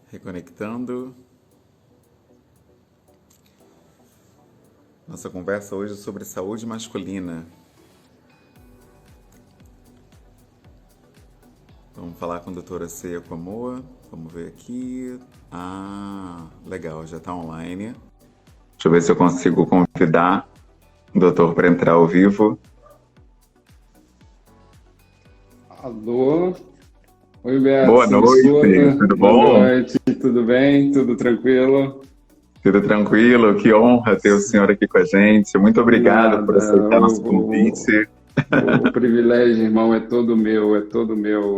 Reconectando. Nossa conversa hoje é sobre saúde masculina. Vamos falar com a doutora Ceia Comoa. Vamos ver aqui. Legal, já está online. Deixa eu ver se eu consigo convidar o doutor para entrar ao vivo. Alô? Oi, Beto, Boa você me noite, escuta? tudo Boa bom? noite, tudo bem? Tudo tranquilo? Tudo tranquilo? Que honra ter o senhor aqui com a gente. Muito obrigado por Nada, aceitar nosso convite. o privilégio, irmão, é todo meu,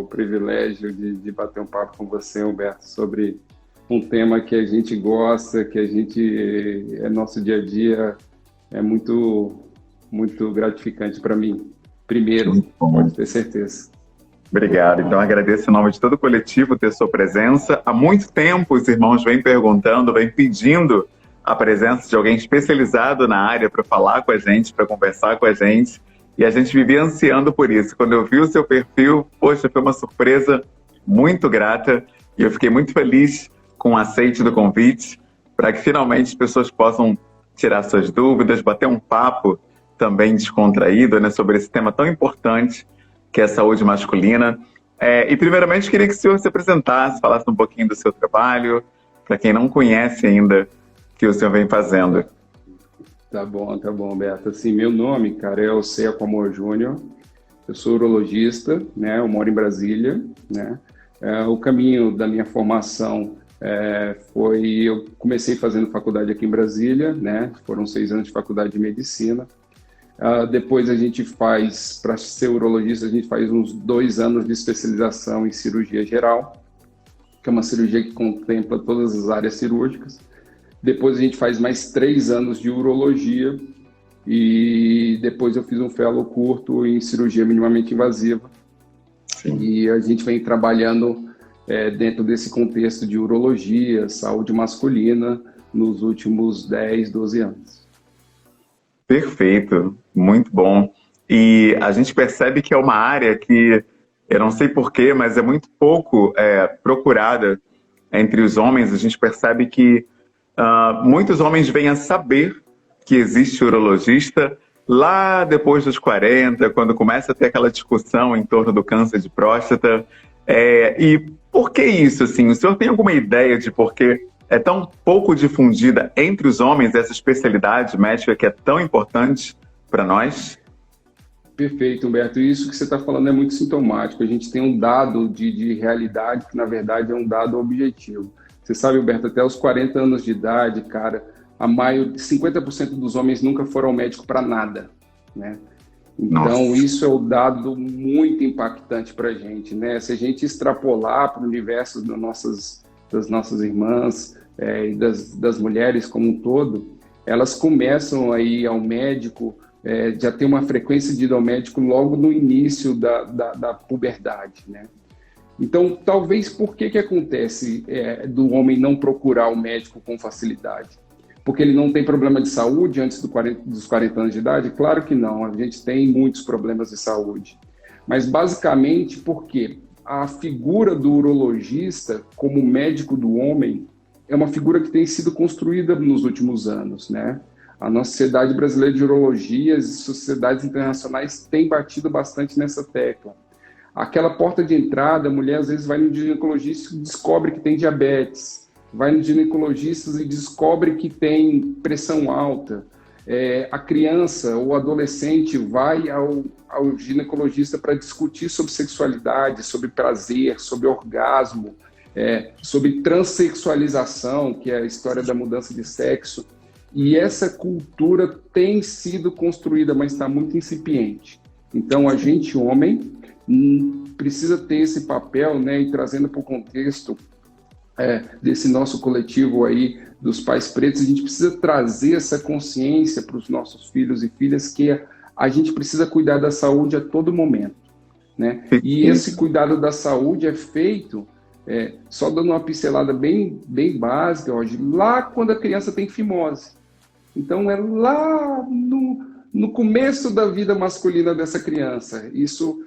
o privilégio de bater um papo com você, Humberto, sobre um tema que a gente gosta, que a gente, é nosso dia a dia, é muito gratificante para mim. Primeiro, Muito bom. pode ter certeza. Obrigado. Então, agradeço em nome de todo o coletivo ter sua presença. Há muito tempo, os irmãos vêm perguntando, vêm pedindo a presença de alguém especializado na área para falar com a gente, para conversar com a gente. E a gente vivia ansiando por isso. Quando eu vi o seu perfil, poxa, foi uma surpresa muito grata. E eu fiquei muito feliz com o aceite do convite, para que finalmente as pessoas possam tirar suas dúvidas, bater um papo também descontraído, né, sobre esse tema tão importante, que é a saúde masculina. E primeiramente queria que o senhor se apresentasse, falasse um pouquinho do seu trabalho, para quem não conhece ainda o que o senhor vem fazendo. Tá bom, Beto. Assim, meu nome, cara, é Ceia Comoa Júnior. Eu sou urologista, né? Eu moro em Brasília, né? O caminho da minha formação eu comecei fazendo faculdade aqui em Brasília, né? Foram 6 anos de faculdade de medicina. Depois a gente faz, para ser urologista, a gente faz uns 2 anos de especialização em cirurgia geral, que é uma cirurgia que contempla todas as áreas cirúrgicas. Depois a gente faz mais 3 anos de urologia e depois eu fiz um fellow curto em cirurgia minimamente invasiva. Sim. E a gente vem trabalhando dentro desse contexto de urologia, saúde masculina, nos últimos 10, 12 anos. Perfeito, muito bom. E a gente percebe que é uma área que, eu não sei porquê, mas é muito pouco procurada entre os homens. A gente percebe que muitos homens vêm a saber que existe urologista lá depois dos 40, quando começa a ter aquela discussão em torno do câncer de próstata. E por que isso? Assim? O senhor tem alguma ideia de por que é tão pouco difundida entre os homens essa especialidade médica que é tão importante para nós? Perfeito, Humberto. Isso que você está falando é muito sintomático. A gente tem um dado de realidade que, na verdade, é um dado objetivo. Você sabe, Humberto, até os 40 anos de idade, cara, 50% dos homens nunca foram ao médico para nada, né? Então, Nossa. Isso é um dado muito impactante para a gente, né? Se a gente extrapolar para o universo das nossas irmãs e das mulheres como um todo, elas começam a ir ao médico, já tem uma frequência de ir ao médico logo no início da puberdade, né? Então, talvez por que acontece do homem não procurar o médico com facilidade? Porque ele não tem problema de saúde antes dos 40 anos de idade? Claro que não, a gente tem muitos problemas de saúde. Mas basicamente porque a figura do urologista como médico do homem é uma figura que tem sido construída nos últimos anos, né? A nossa Sociedade Brasileira de Urologia e sociedades internacionais têm batido bastante nessa tecla. Aquela porta de entrada, a mulher às vezes vai no ginecologista e descobre que tem diabetes, vai no ginecologista e descobre que tem pressão alta. A criança ou adolescente vai ao ginecologista para discutir sobre sexualidade, sobre prazer, sobre orgasmo, sobre transexualização, que é a história da mudança de sexo. E essa cultura tem sido construída, mas está muito incipiente. Então, a gente, homem, precisa ter esse papel, né, e trazendo para o contexto desse nosso coletivo aí, dos pais pretos, a gente precisa trazer essa consciência para os nossos filhos e filhas que a gente precisa cuidar da saúde a todo momento, né? E esse cuidado da saúde é feito, só dando uma pincelada bem básica, hoje, lá quando a criança tem fimose. Então, é lá no começo da vida masculina dessa criança. Isso,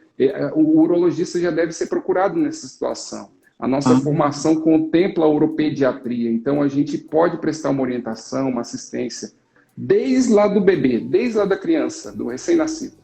o urologista já deve ser procurado nessa situação. A nossa formação contempla a uropediatria, então a gente pode prestar uma orientação, uma assistência, desde lá do bebê, desde lá da criança, do recém-nascido.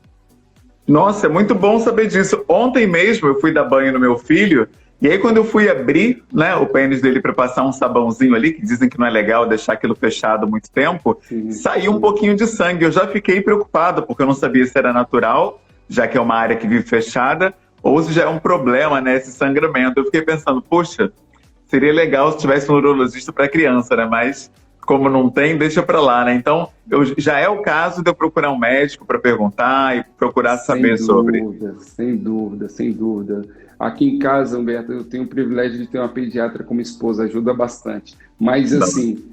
Nossa, é muito bom saber disso. Ontem mesmo eu fui dar banho no meu filho, e aí quando eu fui abrir, né, o pênis dele para passar um sabãozinho ali, que dizem que não é legal deixar aquilo fechado muito tempo, saiu um pouquinho de sangue. Eu já fiquei preocupado, porque eu não sabia se era natural, já que é uma área que vive fechada, ou se já é um problema, né, esse sangramento. Eu fiquei pensando, poxa, seria legal se tivesse um urologista para criança, né, mas como não tem, deixa para lá, né? Então, já é o caso de eu procurar um médico para perguntar e procurar saber sobre. Sem dúvida, sem dúvida. Aqui em casa, Humberto, eu tenho o privilégio de ter uma pediatra como esposa, ajuda bastante. Mas, assim,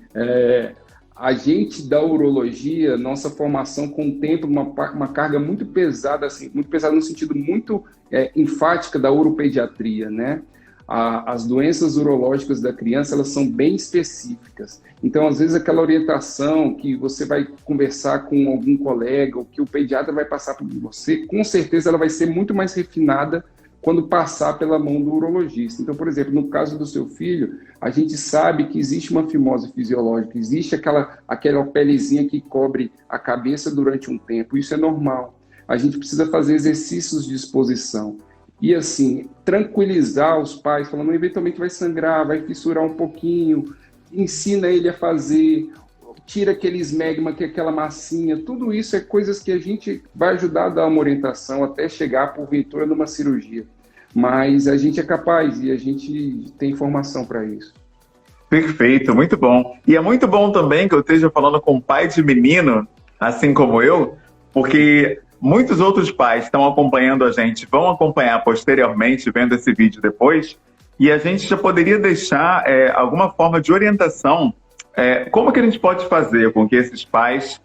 a gente da urologia, nossa formação contempla uma carga muito pesada, assim, muito pesada no sentido muito enfática da uropediatria, né? As doenças urológicas da criança, elas são bem específicas. Então, às vezes, aquela orientação que você vai conversar com algum colega ou que o pediatra vai passar para você, com certeza ela vai ser muito mais refinada quando passar pela mão do urologista. Então, por exemplo, no caso do seu filho, a gente sabe que existe uma fimose fisiológica, existe aquela pelezinha que cobre a cabeça durante um tempo, isso é normal. A gente precisa fazer exercícios de exposição. E, assim, tranquilizar os pais, falando, eventualmente vai sangrar, vai fissurar um pouquinho, ensina ele a fazer, tira aquele esmegma, que é aquela massinha, tudo isso é coisas que a gente vai ajudar a dar uma orientação até chegar, porventura, numa cirurgia. Mas a gente é capaz e a gente tem informação para isso. Perfeito, muito bom. E é muito bom também que eu esteja falando com pai de menino, assim como eu, porque muitos outros pais estão acompanhando a gente, vão acompanhar posteriormente, vendo esse vídeo depois, e a gente já poderia deixar alguma forma de orientação. Como que a gente pode fazer com que esses pais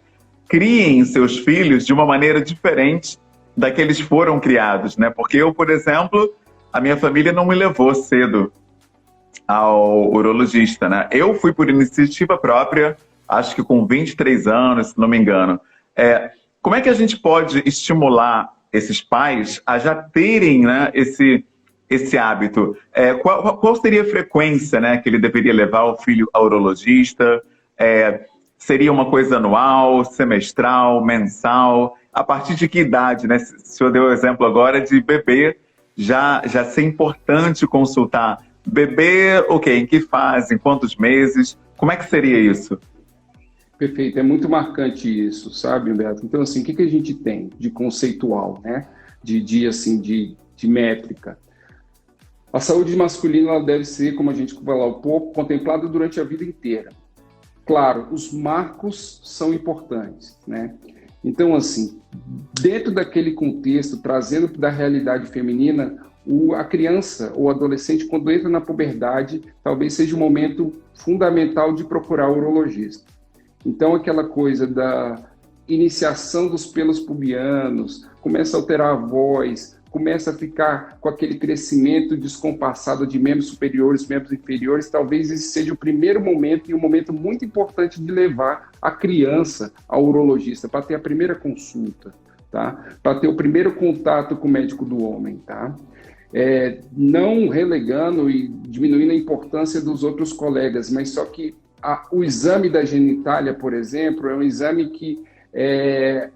criem seus filhos de uma maneira diferente da que eles foram criados, né? Porque eu, por exemplo, a minha família não me levou cedo ao urologista, né? Eu fui por iniciativa própria, acho que com 23 anos, se não me engano. Como é que a gente pode estimular esses pais a já terem, né, esse hábito? Qual seria a frequência, né, que ele deveria levar o filho ao urologista? Seria uma coisa anual, semestral, mensal? A partir de que idade, né? O senhor deu o exemplo agora de bebê já ser importante consultar. Bebê, ok, em que fase, em quantos meses? Como é que seria isso? Perfeito, é muito marcante isso, sabe, Humberto? Então, assim, o que a gente tem de conceitual, né? De métrica? A saúde masculina ela deve ser, como a gente falou há pouco, contemplada durante a vida inteira. Claro, os marcos são importantes, né? Então, assim, dentro daquele contexto, trazendo da realidade feminina, a criança ou adolescente, quando entra na puberdade, talvez seja um momento fundamental de procurar o urologista. Então, aquela coisa da iniciação dos pelos pubianos, começa a alterar a voz, começa a ficar com aquele crescimento descompassado de membros superiores, membros inferiores, talvez esse seja o primeiro momento e um momento muito importante de levar a criança ao urologista, para ter a primeira consulta, tá? Para ter o primeiro contato com o médico do homem, tá? Não relegando e diminuindo a importância dos outros colegas, mas só que o exame da genitália, por exemplo, é um exame que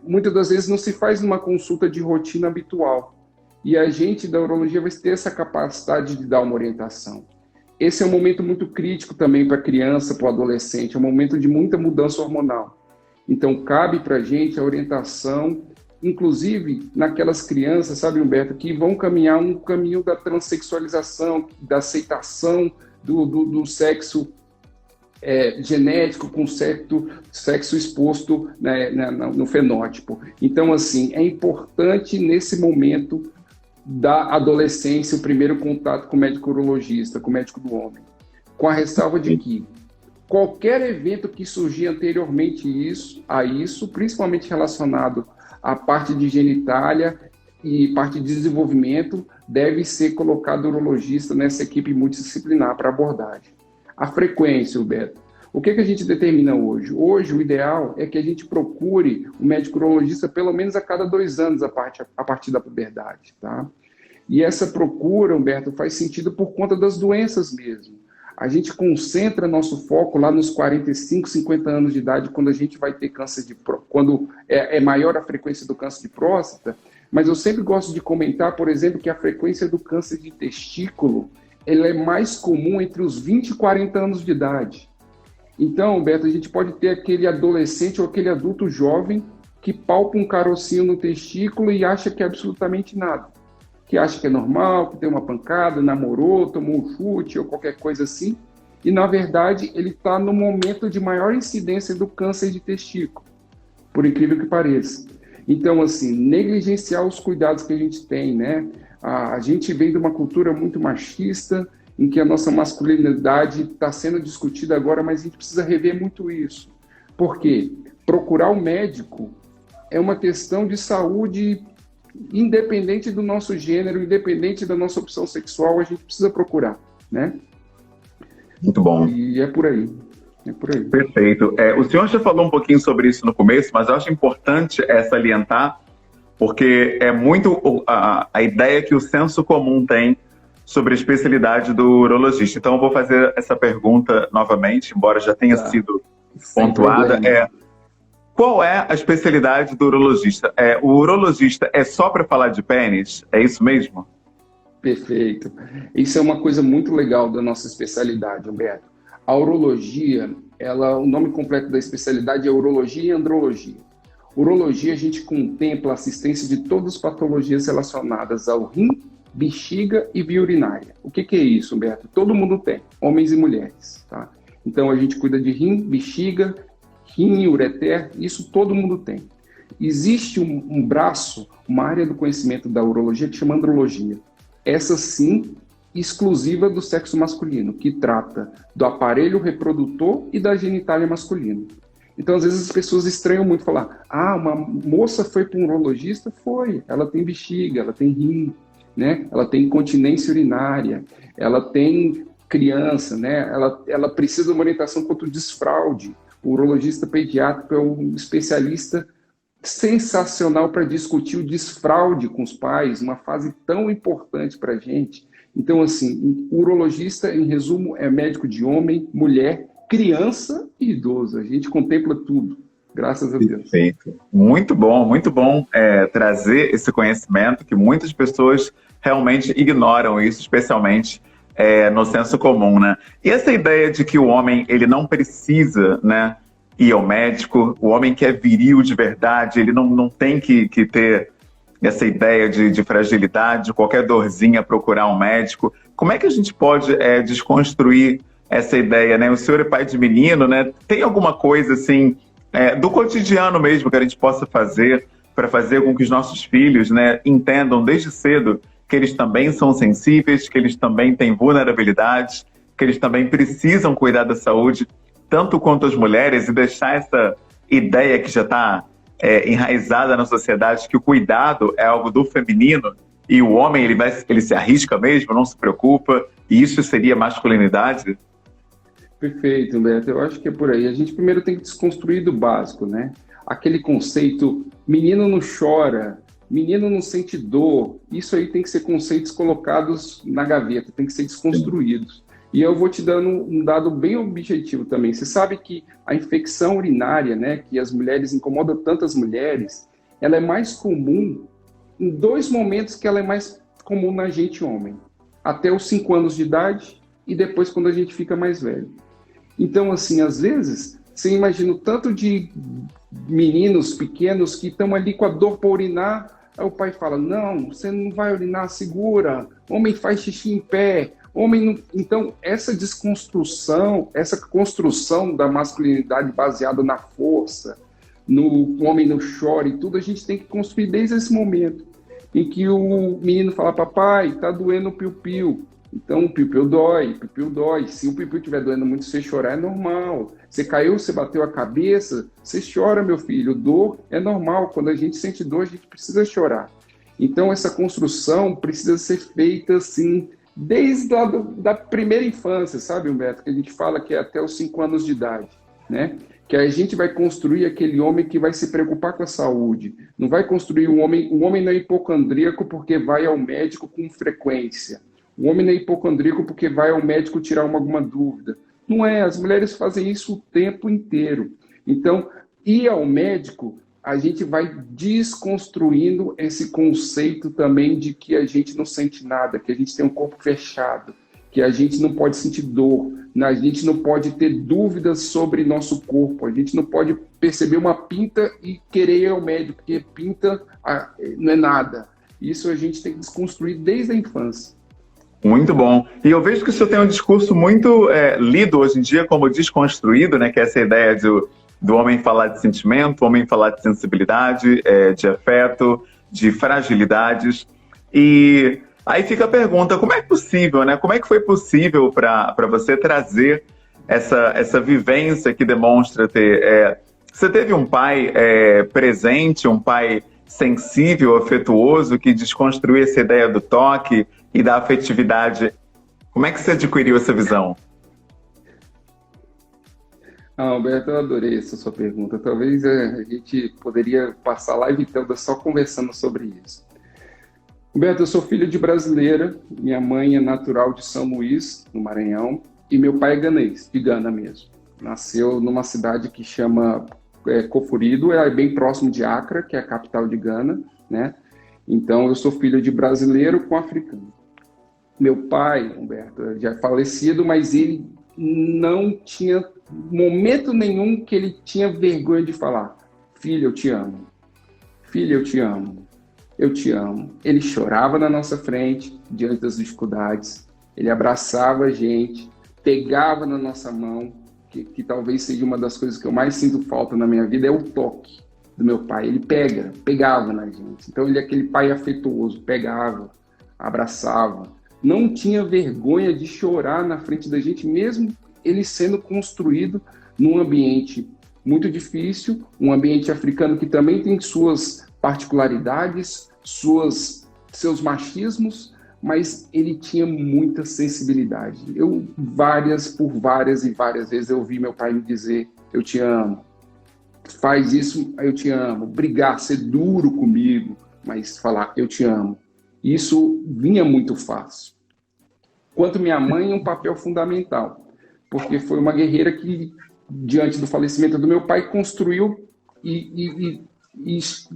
muitas das vezes não se faz numa consulta de rotina habitual. E a gente da urologia vai ter essa capacidade de dar uma orientação. Esse é um momento muito crítico também para a criança, para o adolescente, é um momento de muita mudança hormonal. Então, cabe para a gente a orientação, inclusive naquelas crianças, sabe, Humberto, que vão caminhar um caminho da transexualização, da aceitação do sexo genético com certo sexo exposto, né, no fenótipo. Então, assim, é importante nesse momento da adolescência o primeiro contato com o médico urologista, com o médico do homem, com a ressalva de que qualquer evento que surgir anteriormente a isso, principalmente relacionado à parte de genitália e parte de desenvolvimento, deve ser colocado o urologista nessa equipe multidisciplinar para abordagem. A frequência, Roberto. O que a gente determina hoje? Hoje, o ideal é que a gente procure o médico urologista pelo menos a cada 2 anos a partir da puberdade, tá? E essa procura, Humberto, faz sentido por conta das doenças mesmo. A gente concentra nosso foco lá nos 45, 50 anos de idade, quando a gente vai ter câncer de próstata, quando é maior a frequência do câncer de próstata, mas eu sempre gosto de comentar, por exemplo, que a frequência do câncer de testículo ela é mais comum entre os 20 e 40 anos de idade. Então, Humberto, a gente pode ter aquele adolescente ou aquele adulto jovem que palpa um carocinho no testículo e acha que é absolutamente nada. Que acha que é normal, que tem uma pancada, namorou, tomou um chute ou qualquer coisa assim. E, na verdade, ele está no momento de maior incidência do câncer de testículo, por incrível que pareça. Então, assim, negligenciar os cuidados que a gente tem, né? A gente vem de uma cultura muito machista, em que a nossa masculinidade está sendo discutida agora, mas a gente precisa rever muito isso. Por quê? Procurar o médico é uma questão de saúde independente do nosso gênero, independente da nossa opção sexual, a gente precisa procurar, né? Muito bom. E é por aí. É por aí. Perfeito. O senhor já falou um pouquinho sobre isso no começo, mas eu acho importante salientar, porque é muito a ideia que o senso comum tem sobre a especialidade do urologista. Então, eu vou fazer essa pergunta novamente, embora já tenha sido pontuada. Qual é a especialidade do urologista? O urologista é só para falar de pênis? É isso mesmo? Perfeito. Isso é uma coisa muito legal da nossa especialidade, Humberto. A urologia, o nome completo da especialidade é urologia e andrologia. Urologia, a gente contempla a assistência de todas as patologias relacionadas ao rim, bexiga e via urinária. O que é isso, Humberto? Todo mundo tem, homens e mulheres, tá? Então, a gente cuida de rim, bexiga, rim, ureter, isso todo mundo tem. Existe um braço, uma área do conhecimento da urologia que chama andrologia. Essa sim, exclusiva do sexo masculino, que trata do aparelho reprodutor e da genitália masculina. Então, às vezes as pessoas estranham muito falar, uma moça foi para um urologista? Foi, ela tem bexiga, ela tem rim, né? Ela tem incontinência urinária, ela tem criança, né? Ela precisa de uma orientação contra o desfraude. O urologista pediátrico é um especialista sensacional para discutir o desfraude com os pais, uma fase tão importante para a gente. Então, assim, o urologista, em resumo, é médico de homem, mulher, criança e idoso. A gente contempla tudo, graças a Deus. Perfeito. Muito bom trazer esse conhecimento que muitas pessoas realmente ignoram isso, especialmente no senso comum, né? E essa ideia de que o homem ele não precisa, né, ir ao médico, o homem que é viril de verdade, ele não tem que ter essa ideia de fragilidade, de qualquer dorzinha procurar um médico. Como é que a gente pode desconstruir essa ideia, né? O senhor é pai de menino, né? Tem alguma coisa assim do cotidiano mesmo que a gente possa fazer para fazer com que os nossos filhos, né, entendam desde cedo que eles também são sensíveis, que eles também têm vulnerabilidades, que eles também precisam cuidar da saúde, tanto quanto as mulheres, e deixar essa ideia que já está enraizada na sociedade, que o cuidado é algo do feminino, e o homem ele se arrisca mesmo, não se preocupa, e isso seria masculinidade? Perfeito, Humberto. Eu acho que é por aí. A gente primeiro tem que desconstruir do básico, né? Aquele conceito, menino não chora, menino não sente dor, isso aí tem que ser conceitos colocados na gaveta, tem que ser desconstruídos. E eu vou te dando um dado bem objetivo também. Você sabe que a infecção urinária, né, que as mulheres incomodam tantas mulheres, ela é mais comum em dois momentos que ela é mais comum na gente homem. Até os 5 anos de idade e depois quando a gente fica mais velho. Então, assim, às vezes, você imagina o tanto de meninos pequenos que estão ali com a dor para urinar, aí o pai fala, não, você não vai urinar, segura, homem faz xixi em pé, homem não... Então, essa desconstrução, essa construção da masculinidade baseada na força, no homem não chora e tudo, a gente tem que construir desde esse momento em que o menino fala, papai, tá doendo o piu-piu. Então, o piu-piu dói. Se o piu-piu estiver doendo muito, você chorar é normal. Você caiu, você bateu a cabeça, você chora, meu filho. Dor é normal. Quando a gente sente dor, a gente precisa chorar. Então, essa construção precisa ser feita, assim, desde da primeira infância, sabe, Humberto? Que a gente fala que é até os 5 anos de idade, né? que a gente vai construir aquele homem que vai se preocupar com a saúde. Não vai construir um homem não é hipocondríaco porque vai ao médico com frequência. O homem não é hipocondríaco porque vai ao médico tirar alguma dúvida. Não é, as mulheres fazem isso o tempo inteiro. Então, ir ao médico, a gente vai desconstruindo esse conceito também de que a gente não sente nada, que a gente tem um corpo fechado, que a gente não pode sentir dor, a gente não pode ter dúvidas sobre nosso corpo, a gente não pode perceber uma pinta e querer ir ao médico, porque pinta não é nada. Isso a gente tem que desconstruir desde a infância. Muito bom. E eu vejo que o senhor tem um discurso muito lido hoje em dia como desconstruído, né? Que é essa ideia do homem falar de sentimento, o homem falar de sensibilidade, de afeto, de fragilidades. E aí fica a pergunta, como é possível, né? Como é que foi possível para você trazer essa vivência que demonstra ter... você teve um pai presente, um pai sensível, afetuoso, que desconstruiu essa ideia do toque e da afetividade. Como é que você adquiriu essa visão? Alberto, eu adorei essa sua pergunta. Talvez a gente poderia passar a live toda só conversando sobre isso. Alberto, eu sou filho de brasileira, minha mãe é natural de São Luís, no Maranhão, e meu pai é ganês, de Gana mesmo. Nasceu numa cidade que chama Cofurido, é bem próximo de Accra, que é a capital de Gana, né? Então, eu sou filho de brasileiro com africano. Meu pai, Humberto, já é falecido, mas ele não tinha momento nenhum que ele tinha vergonha de falar: filho, eu te amo. Filho, eu te amo. Eu te amo. Ele chorava na nossa frente, diante das dificuldades. Ele abraçava a gente, pegava na nossa mão, que talvez seja uma das coisas que eu mais sinto falta na minha vida, é o toque do meu pai. Ele pegava na gente. Então, ele é aquele pai afetuoso, pegava, abraçava. Não tinha vergonha de chorar na frente da gente, mesmo ele sendo construído num ambiente muito difícil, um ambiente africano que também tem suas particularidades, seus machismos, mas ele tinha muita sensibilidade. Por várias e várias vezes, eu ouvi meu pai me dizer: eu te amo. Faz isso, eu te amo. Brigar, ser duro comigo, mas falar: eu te amo. Isso vinha muito fácil. Quanto minha mãe, um papel fundamental, porque foi uma guerreira que, diante do falecimento do meu pai, construiu e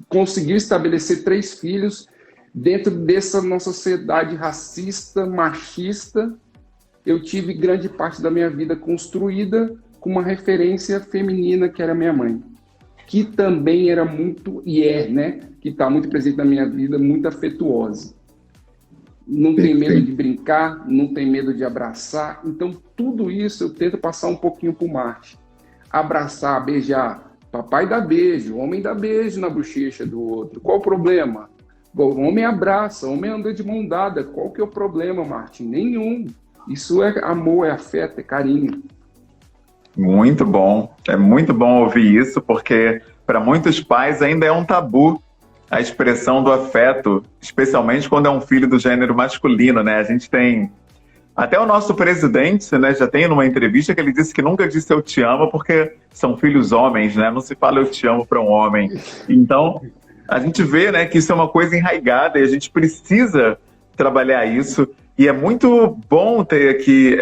conseguiu estabelecer 3 filhos dentro dessa nossa sociedade racista, machista. Eu tive grande parte da minha vida construída com uma referência feminina, que era minha mãe, que também era muito, né? Que está muito presente na minha vida, muito afetuosa. Não tem medo de brincar, não tem medo de abraçar. Então, tudo isso eu tento passar um pouquinho para o Marte. Abraçar, beijar. Papai dá beijo, homem dá beijo na bochecha do outro. Qual o problema? Bom, o homem abraça, o homem anda de mão dada. Qual que é o problema, Martin? Nenhum. Isso é amor, é afeto, é carinho. Muito bom. É muito bom ouvir isso, porque para muitos pais ainda é um tabu a expressão do afeto, especialmente quando é um filho do gênero masculino, né? A gente tem... Até o nosso presidente, né, já tem numa entrevista que ele disse que nunca disse eu te amo porque são filhos homens, né? Não se fala eu te amo para um homem. Então, a gente vê, né, que isso é uma coisa enraigada e a gente precisa trabalhar isso. E é muito bom ter aqui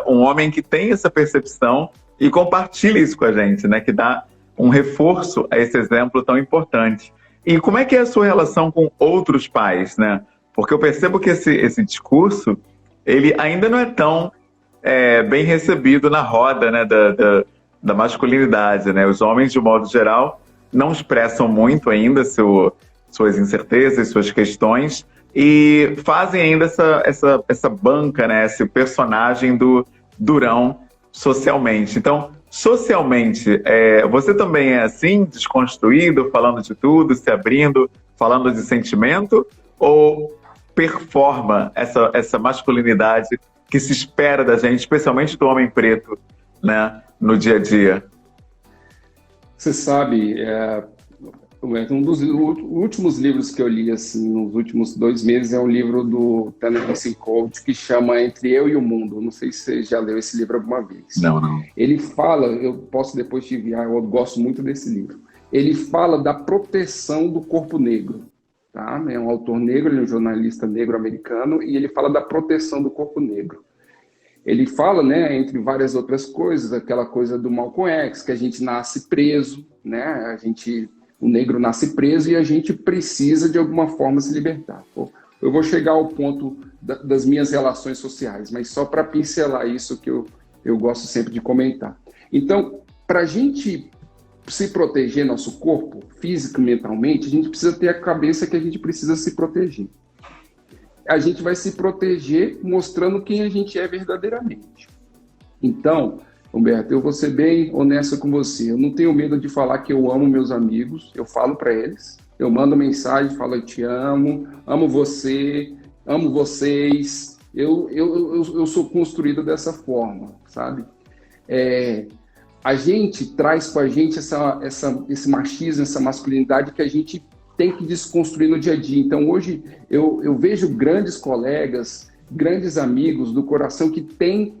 um homem que tem essa percepção e compartilha isso com a gente, né? Que dá um reforço a esse exemplo tão importante. E como é que é a sua relação com outros pais, né? Porque eu percebo que esse discurso, ele ainda não é tão bem recebido na roda, né, da masculinidade, né? Os homens, de modo geral, não expressam muito ainda suas incertezas, suas questões, e fazem ainda essa banca, né, esse personagem do durão socialmente. Então, socialmente, você também é assim, desconstruído, falando de tudo, se abrindo, falando de sentimento, ou performa essa masculinidade que se espera da gente, especialmente do homem preto, né, no dia a dia? Você sabe, Um dos últimos livros que eu li assim, nos últimos 2 meses é um livro do Ta-Nehisi Coates que chama Entre Eu e o Mundo. Não sei se você já leu esse livro alguma vez. Não. Ele fala, eu posso depois te enviar, eu gosto muito desse livro. Ele fala da proteção do corpo negro. Tá? É um autor negro, ele é um jornalista negro americano, e ele fala da proteção do corpo negro. Ele fala, né, entre várias outras coisas, aquela coisa do Malcolm X, que a gente nasce preso, né? O negro nasce preso e a gente precisa, de alguma forma, se libertar. Eu vou chegar ao ponto das minhas relações sociais, mas só para pincelar isso que eu gosto sempre de comentar. Então, para a gente se proteger nosso corpo, físico e mentalmente, a gente precisa ter a cabeça que a gente precisa se proteger. A gente vai se proteger mostrando quem a gente é verdadeiramente. Então, Humberto, eu vou ser bem honesto com você. Eu não tenho medo de falar que eu amo meus amigos, eu falo para eles, eu mando mensagem, falo eu te amo você, amo vocês. Eu sou construído dessa forma, sabe? A gente traz com a gente esse machismo, essa masculinidade que a gente tem que desconstruir no dia a dia. Então, hoje, eu vejo grandes colegas, grandes amigos do coração que têm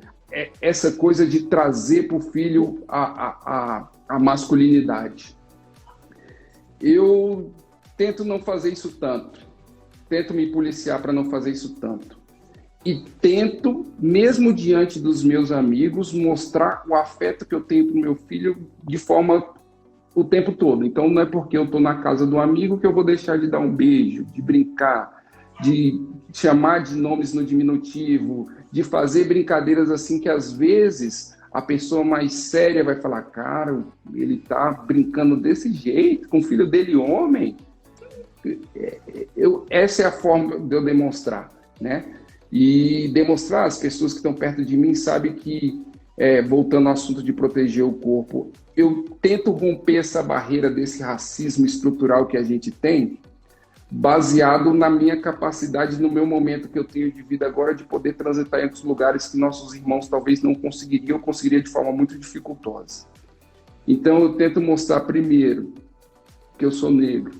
essa coisa de trazer para o filho a masculinidade. Eu tento não fazer isso tanto. Tento me policiar para não fazer isso tanto. E tento, mesmo diante dos meus amigos, mostrar o afeto que eu tenho para o meu filho de forma o tempo todo. Então, não é porque eu estou na casa do amigo que eu vou deixar de dar um beijo, de brincar, de chamar de nomes no diminutivo, de fazer brincadeiras assim que, às vezes, a pessoa mais séria vai falar, cara, ele está brincando desse jeito, com o filho dele homem. Essa é a forma de eu demonstrar, né? E demonstrar, as pessoas que estão perto de mim sabem que, voltando ao assunto de proteger o corpo, eu tento romper essa barreira desse racismo estrutural que a gente tem, baseado na minha capacidade, no meu momento que eu tenho de vida agora, de poder transitar entre os lugares que nossos irmãos talvez não conseguiriam, ou conseguiria de forma muito dificultosa. Então eu tento mostrar primeiro que eu sou negro,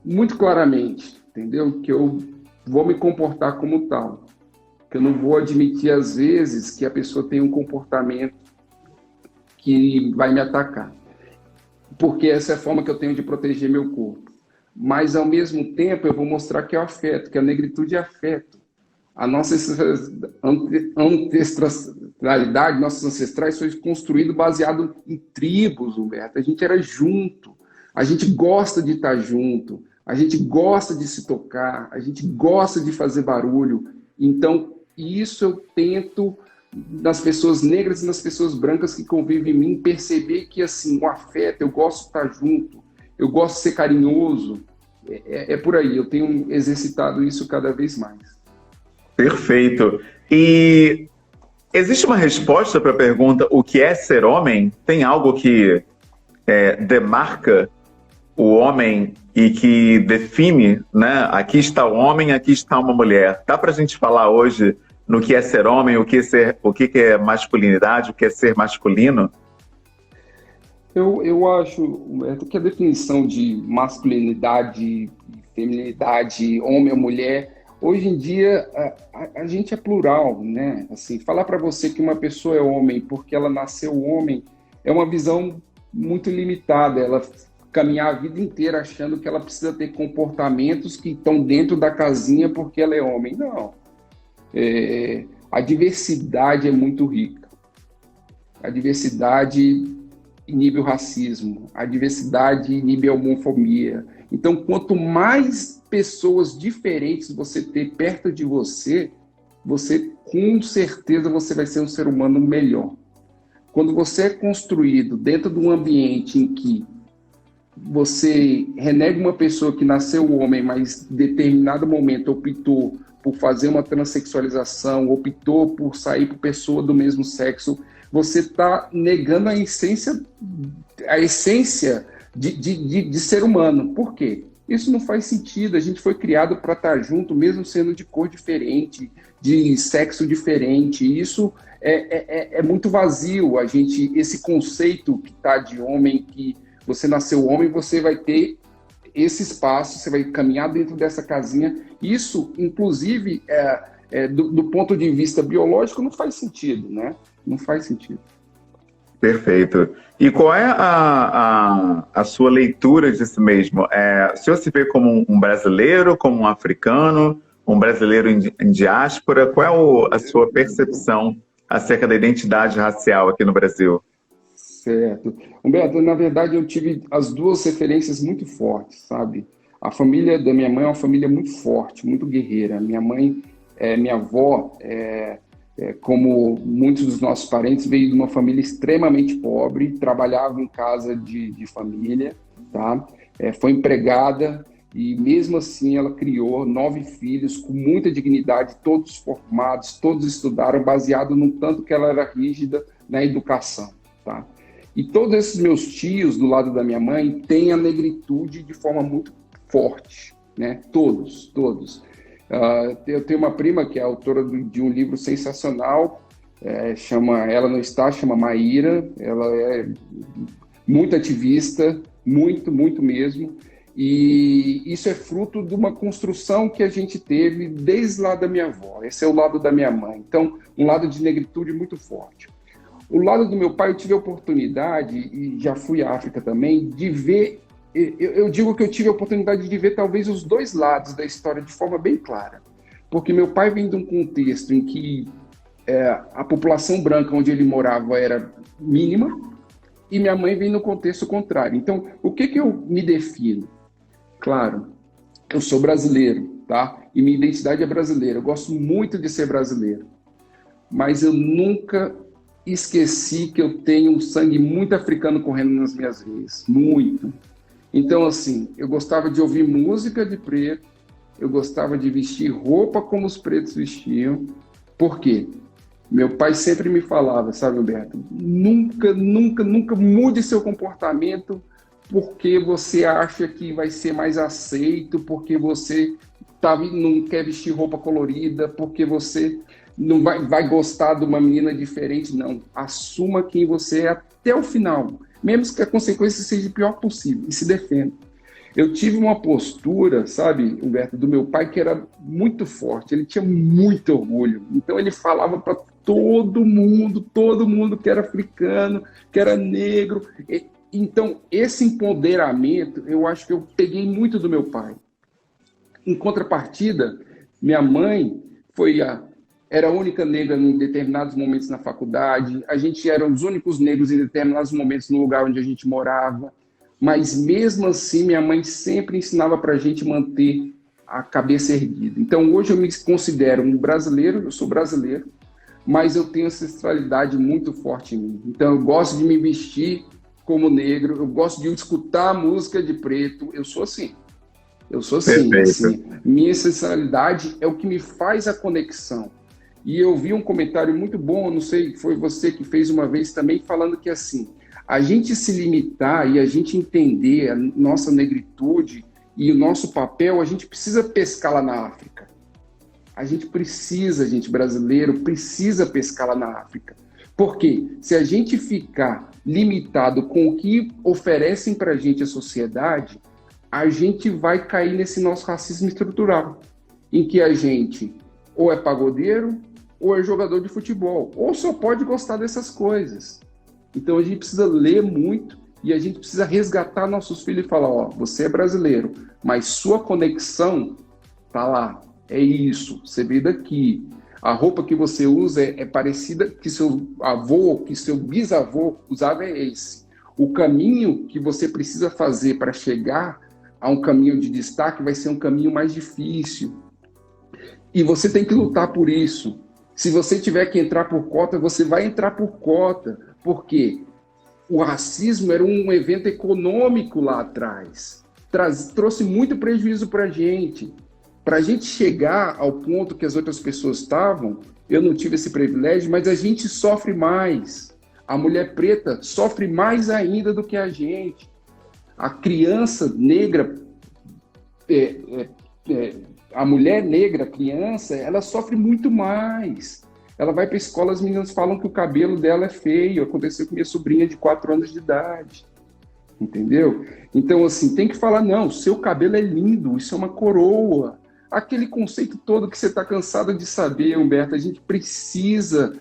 muito claramente, entendeu? Que eu vou me comportar como tal, que eu não vou admitir às vezes que a pessoa tem um comportamento que vai me atacar, porque essa é a forma que eu tenho de proteger meu corpo. Mas, ao mesmo tempo, eu vou mostrar que é o afeto, que a negritude é afeto. A nossa ancestralidade, nossos ancestrais foi construído baseado em tribos, Humberto. A gente era junto, a gente gosta de estar junto, a gente gosta de se tocar, a gente gosta de fazer barulho. Então, isso eu tento, nas pessoas negras e nas pessoas brancas que convivem em mim, perceber que, assim, o afeto, eu gosto de estar junto, eu gosto de ser carinhoso. É por aí, eu tenho exercitado isso cada vez mais. Perfeito. E existe uma resposta para a pergunta, o que é ser homem? Tem algo que demarca o homem e que define, né? Aqui está o homem, aqui está uma mulher. Dá para a gente falar hoje no que é ser homem, o que é masculinidade, o que é ser masculino? Eu acho, Humberto, que a definição de masculinidade, feminilidade, homem ou mulher, hoje em dia a gente é plural, né? Assim, falar para você que uma pessoa é homem porque ela nasceu homem é uma visão muito limitada. Ela caminhar a vida inteira achando que ela precisa ter comportamentos que estão dentro da casinha porque ela é homem. Não. A diversidade é muito rica. A diversidade inibe o racismo, a diversidade inibe a homofobia. Então, quanto mais pessoas diferentes você ter perto de você, com certeza você vai ser um ser humano melhor. Quando você é construído dentro de um ambiente em que você renega uma pessoa que nasceu homem, mas em determinado momento optou por fazer uma transexualização, optou por sair por pessoa do mesmo sexo, você está negando a essência de ser humano. Por quê? Isso não faz sentido. A gente foi criado para estar junto, mesmo sendo de cor diferente, de sexo diferente. Isso é muito vazio. Esse conceito que está de homem, que Você nasceu homem, você vai ter esse espaço, você vai caminhar dentro dessa casinha. Isso, inclusive, do ponto de vista biológico, não faz sentido, né? Não faz sentido. Perfeito. E qual é a sua leitura disso mesmo? O senhor se vê como um brasileiro, como um africano, um brasileiro em diáspora? Qual é a sua percepção acerca da identidade racial aqui no Brasil? Certo. Humberto, na verdade, eu tive as duas referências muito fortes, sabe? A família da minha mãe é uma família muito forte, muito guerreira. Minha avó, como muitos dos nossos parentes, veio de uma família extremamente pobre, trabalhava em casa de família, tá? Foi empregada e, mesmo assim, ela criou 9 filhos com muita dignidade, todos formados, todos estudaram, baseado no tanto que ela era rígida na educação, tá? E todos esses meus tios, do lado da minha mãe, têm a negritude de forma muito forte, né? Todos. Eu tenho uma prima que é autora de um livro sensacional, Ela Não Está, chama Maíra. Ela é muito ativista, muito mesmo. E isso é fruto de uma construção que a gente teve desde lá da minha avó. Esse é o lado da minha mãe. Então, um lado de negritude muito forte. O lado do meu pai, eu tive a oportunidade, e já fui à África também, de ver. Eu digo que eu tive a oportunidade de ver talvez os dois lados da história de forma bem clara. Porque meu pai vem de um contexto em que a população branca onde ele morava era mínima, e minha mãe vem no contexto contrário. Então, o que eu me defino? Claro, eu sou brasileiro, tá? E minha identidade é brasileira. Eu gosto muito de ser brasileiro. Mas eu nunca esqueci que eu tenho um sangue muito africano correndo nas minhas veias. Muito. Então, assim, eu gostava de ouvir música de preto, eu gostava de vestir roupa como os pretos vestiam. Por quê? Meu pai sempre me falava, sabe, Humberto? Nunca mude seu comportamento porque você acha que vai ser mais aceito, porque você não quer vestir roupa colorida, porque você não vai gostar de uma menina diferente. Não. Assuma quem você é até o final, mesmo que a consequência seja a pior possível, e se defenda. Eu tive uma postura, sabe, Humberto, do meu pai que era muito forte, ele tinha muito orgulho. Então ele falava para todo mundo que era africano, que era negro. Então esse empoderamento, eu acho que eu peguei muito do meu pai. Em contrapartida, minha mãe era a única negra em determinados momentos na faculdade, a gente era os únicos negros em determinados momentos no lugar onde a gente morava, mas mesmo assim minha mãe sempre ensinava para a gente manter a cabeça erguida. Então hoje eu me considero um brasileiro, eu sou brasileiro, mas eu tenho ancestralidade muito forte em mim. Então eu gosto de me vestir como negro, eu gosto de escutar música de preto, eu sou assim. Assim. Minha ancestralidade é o que me faz a conexão. E eu vi um comentário muito bom, não sei, foi você que fez uma vez também, falando que assim, a gente se limitar e a gente entender a nossa negritude e o nosso papel, a gente precisa pescar lá na África. A gente brasileiro, precisa pescar lá na África. Porque se a gente ficar limitado com o que oferecem para a gente a sociedade, a gente vai cair nesse nosso racismo estrutural, em que a gente ou é pagodeiro, ou é jogador de futebol, ou só pode gostar dessas coisas. Então a gente precisa ler muito e a gente precisa resgatar nossos filhos e falar, ó, você é brasileiro, mas sua conexão tá lá, é isso, você veio daqui. A roupa que você usa é parecida que seu avô, que seu bisavô usava, é esse. O caminho que você precisa fazer para chegar a um caminho de destaque vai ser um caminho mais difícil. E você tem que lutar por isso. Se você tiver que entrar por cota, você vai entrar por cota. Porque o racismo era um evento econômico lá atrás. Trouxe muito prejuízo para a gente. Para a gente chegar ao ponto que as outras pessoas estavam, eu não tive esse privilégio, mas a gente sofre mais. A mulher preta sofre mais ainda do que a gente. A criança negra, a mulher negra, a criança, ela sofre muito mais. Ela vai para a escola, as meninas falam que o cabelo dela é feio. Aconteceu com minha sobrinha de 4 anos de idade. entendeu? Então, assim, tem que falar, não, seu cabelo é lindo, isso é uma coroa. Aquele conceito todo que você está cansado de saber, Humberto, a gente precisa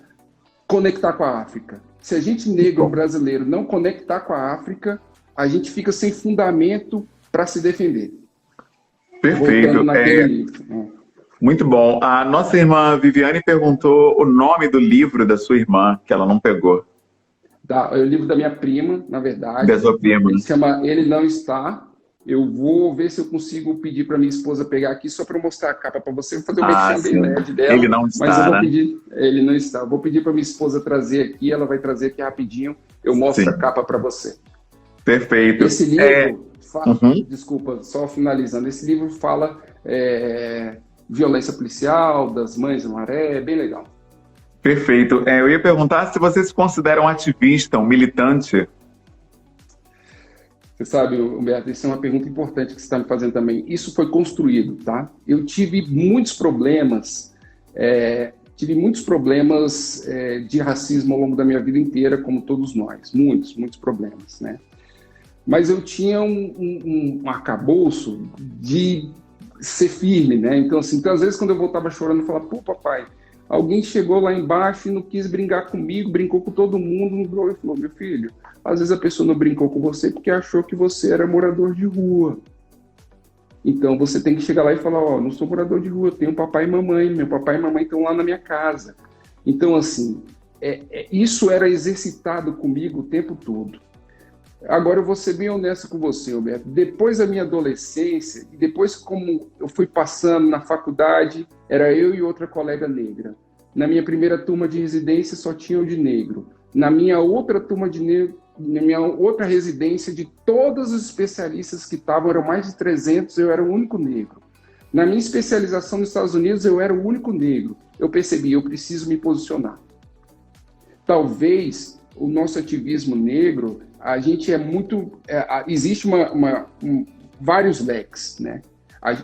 conectar com a África. Se a gente negro brasileiro não conectar com a África, a gente fica sem fundamento para se defender. Perfeito. Muito bom. A nossa irmã Viviane perguntou o nome do livro da sua irmã, que ela não pegou. É o livro da minha prima, na verdade. Da sua prima. Ele se chama Ele Não Está. Eu vou ver se eu consigo pedir para minha esposa pegar aqui só para mostrar a capa para você. Vou fazer o mexão bem leve dela. Ele não está, mas eu vou né? pedir. Ele não está. Eu vou pedir para minha esposa trazer aqui. Ela vai trazer aqui rapidinho. Eu mostro a capa para você. Perfeito. Esse livro fala, desculpa, só finalizando. Esse livro fala violência policial, das mães do maré, é bem legal. Perfeito. Eu ia perguntar se você se considera um ativista, um militante. Você sabe, Humberto, isso é uma pergunta importante que você está me fazendo também. Isso foi construído, tá? Eu tive muitos problemas, de racismo ao longo da minha vida inteira, como todos nós. Muitos problemas, né? Mas eu tinha um arcabouço de ser firme, né? Então, assim, às vezes quando eu voltava chorando, eu falava, pô, papai, alguém chegou lá embaixo e não quis brincar comigo, brincou com todo mundo, e falou, meu filho, às vezes a pessoa não brincou com você porque achou que você era morador de rua. Então você tem que chegar lá e falar, ó, não sou morador de rua, eu tenho papai e mamãe, meu papai e mamãe estão lá na minha casa. Então, assim, isso era exercitado comigo o tempo todo. Agora eu vou ser bem honesto com você, Roberto. Depois da minha adolescência, e depois como eu fui passando na faculdade, era eu e outra colega negra. Na minha primeira turma de residência só tinha o de negro. Na minha outra turma de negro, na minha outra residência, de todos os especialistas que estavam, eram mais de 300, eu era o único negro. Na minha especialização nos Estados Unidos, eu era o único negro. Eu percebi, eu preciso me posicionar. Talvez o nosso ativismo negro, a gente existe vários leques, né?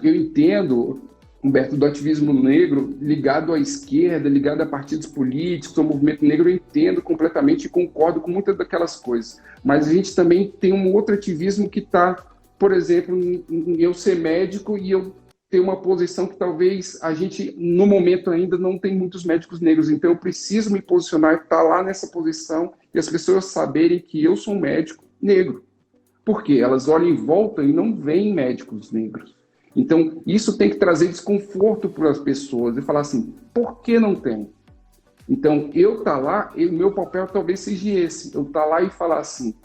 Eu entendo, Humberto, do ativismo negro ligado à esquerda, ligado a partidos políticos, ao movimento negro, eu entendo completamente e concordo com muitas daquelas coisas. Mas a gente também tem um outro ativismo que está, por exemplo, em eu ser médico e eu ter uma posição que talvez a gente, no momento ainda, não tem muitos médicos negros. Então eu preciso me posicionar, estar lá nessa posição e as pessoas saberem que eu sou um médico negro. Por quê? Elas olham em volta e não veem médicos negros. Então, isso tem que trazer desconforto para as pessoas e falar assim, por que não tem? Então, eu estar lá, meu papel talvez seja esse, eu estar lá e falar assim,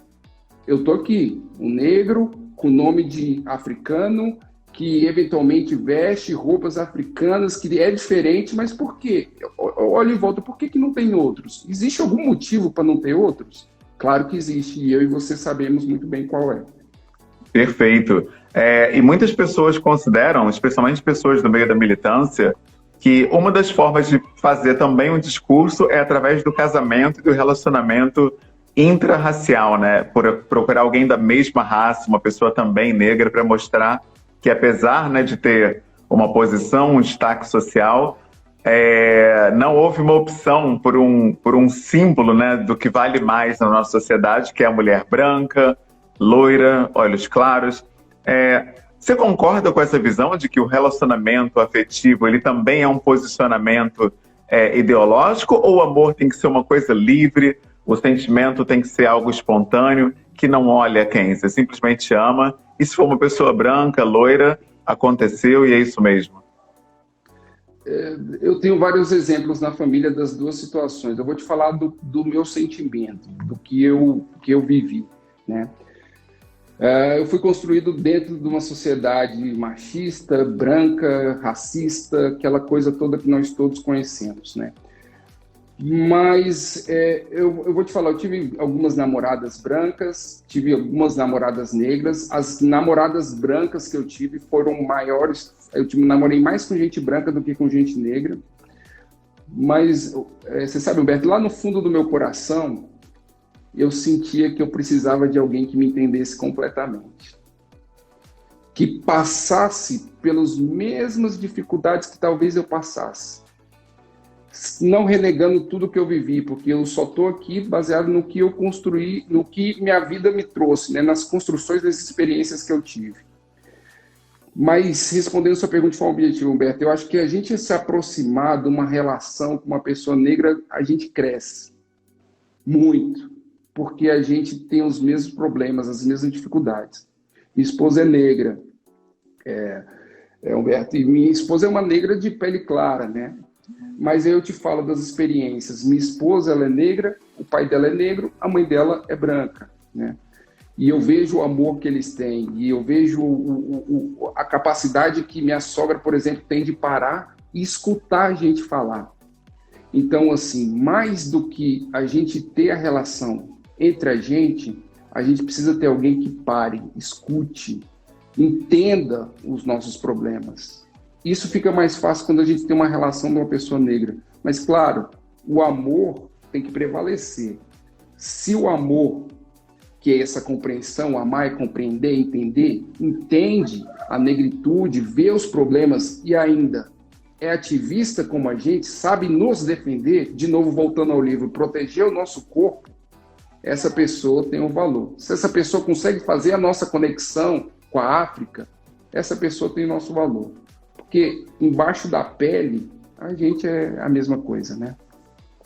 eu estou aqui, um negro com nome de africano, que eventualmente veste roupas africanas, que é diferente, mas por quê? Eu olho em volta, por que não tem outros? Existe algum motivo para não ter outros? Claro que existe, e eu e você sabemos muito bem qual é. Perfeito. E muitas pessoas consideram, especialmente pessoas do meio da militância, que uma das formas de fazer também um discurso é através do casamento e do relacionamento intrarracial, né? Procurar alguém da mesma raça, uma pessoa também negra, para mostrar que apesar, né, de ter uma posição, um destaque social, não houve uma opção por um símbolo, né, do que vale mais na nossa sociedade, que é a mulher branca, loira, olhos claros. Você concorda com essa visão de que o relacionamento afetivo ele também é um posicionamento ideológico, ou o amor tem que ser uma coisa livre, o sentimento tem que ser algo espontâneo, que não olha quem, você simplesmente ama, e se for uma pessoa branca, loira, aconteceu e é isso mesmo? Eu tenho vários exemplos na família das duas situações. Eu vou te falar do meu sentimento, do que eu vivi, né? Eu fui construído dentro de uma sociedade machista, branca, racista, aquela coisa toda que nós todos conhecemos, né? Mas eu vou te falar, eu tive algumas namoradas brancas, tive algumas namoradas negras. As namoradas brancas que eu tive foram maiores, namorei mais com gente branca do que com gente negra. Mas você sabe, Humberto, lá no fundo do meu coração, eu sentia que eu precisava de alguém que me entendesse completamente. Que passasse pelas mesmas dificuldades que talvez eu passasse. não renegando tudo que eu vivi, porque eu só estou aqui baseado no que eu construí, no que minha vida me trouxe, né? Nas construções das experiências que eu tive. Mas, respondendo a sua pergunta de forma objetiva, Humberto, eu acho que a gente se aproximar de uma relação com uma pessoa negra, a gente cresce muito, porque a gente tem os mesmos problemas, as mesmas dificuldades. Minha esposa é negra, Humberto, e minha esposa é uma negra de pele clara, né? Mas aí eu te falo das experiências. Minha esposa, ela é negra, o pai dela é negro, a mãe dela é branca, né? E eu vejo o amor que eles têm, e eu vejo a capacidade que minha sogra, por exemplo, tem de parar e escutar a gente falar. Então, assim, mais do que a gente ter a relação entre a gente precisa ter alguém que pare, escute, entenda os nossos problemas. Isso fica mais fácil quando a gente tem uma relação de uma pessoa negra. Mas, claro, o amor tem que prevalecer. Se o amor, que é essa compreensão, amar é compreender, entender, entende a negritude, vê os problemas e ainda é ativista como a gente, sabe nos defender, de novo voltando ao livro, proteger o nosso corpo, essa pessoa tem um valor. Se essa pessoa consegue fazer a nossa conexão com a África, essa pessoa tem o nosso valor. Porque embaixo da pele, a gente é a mesma coisa, né?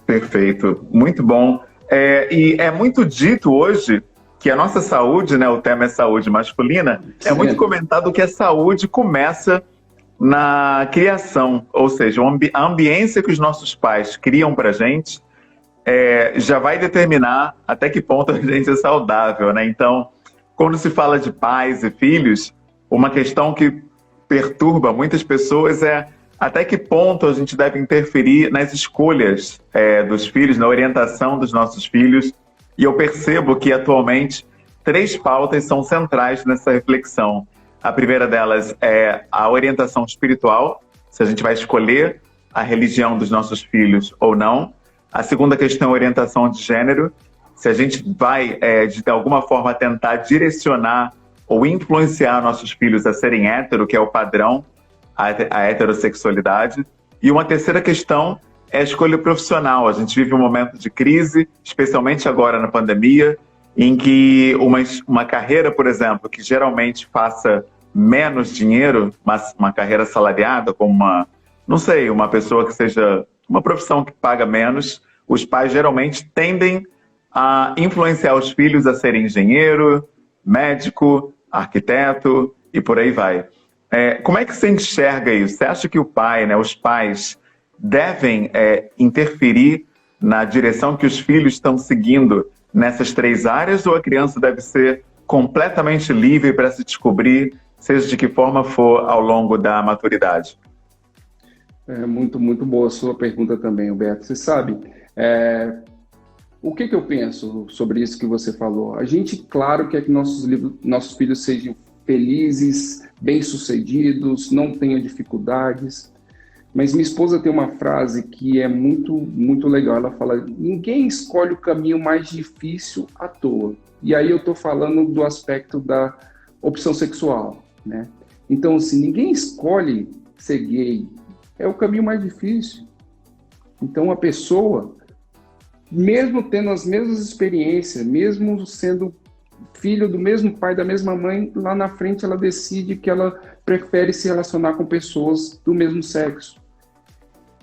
Perfeito, muito bom. E é muito dito hoje que a nossa saúde, né, o tema é saúde masculina, é muito comentado que a saúde começa na criação, ou seja, a ambiência que os nossos pais criam pra gente já vai determinar até que ponto a gente é saudável, né? Então, quando se fala de pais e filhos, uma questão que perturba muitas pessoas é até que ponto a gente deve interferir nas escolhas dos filhos, na orientação dos nossos filhos. E eu percebo que, atualmente, 3 pautas são centrais nessa reflexão. A primeira delas é a orientação espiritual, se a gente vai escolher a religião dos nossos filhos ou não. A segunda questão é a orientação de gênero, se a gente vai, de alguma forma, tentar direcionar ou influenciar nossos filhos a serem hétero, que é o padrão, a heterossexualidade. E uma terceira questão é a escolha profissional. A gente vive um momento de crise, especialmente agora na pandemia, em que uma carreira, por exemplo, que geralmente faça menos dinheiro, mas uma carreira salariada, como uma pessoa que seja uma profissão que paga menos, os pais geralmente tendem a influenciar os filhos a serem engenheiro, médico, arquiteto e por aí vai. Como é que você enxerga isso? Você acha que o pai, né, os pais, devem interferir na direção que os filhos estão seguindo nessas 3 áreas, ou a criança deve ser completamente livre para se descobrir, seja de que forma for, ao longo da maturidade? Muito, muito boa a sua pergunta também, Humberto. Você sabe, o que eu penso sobre isso que você falou? A gente, claro, quer que nossos filhos sejam felizes, bem-sucedidos, não tenham dificuldades. Mas minha esposa tem uma frase que é muito, muito legal. Ela fala: ninguém escolhe o caminho mais difícil à toa. E aí eu estou falando do aspecto da opção sexual, né? Então, assim, ninguém escolhe ser gay. É o caminho mais difícil. Então, a pessoa, mesmo tendo as mesmas experiências, mesmo sendo filho do mesmo pai, da mesma mãe, lá na frente ela decide que ela prefere se relacionar com pessoas do mesmo sexo.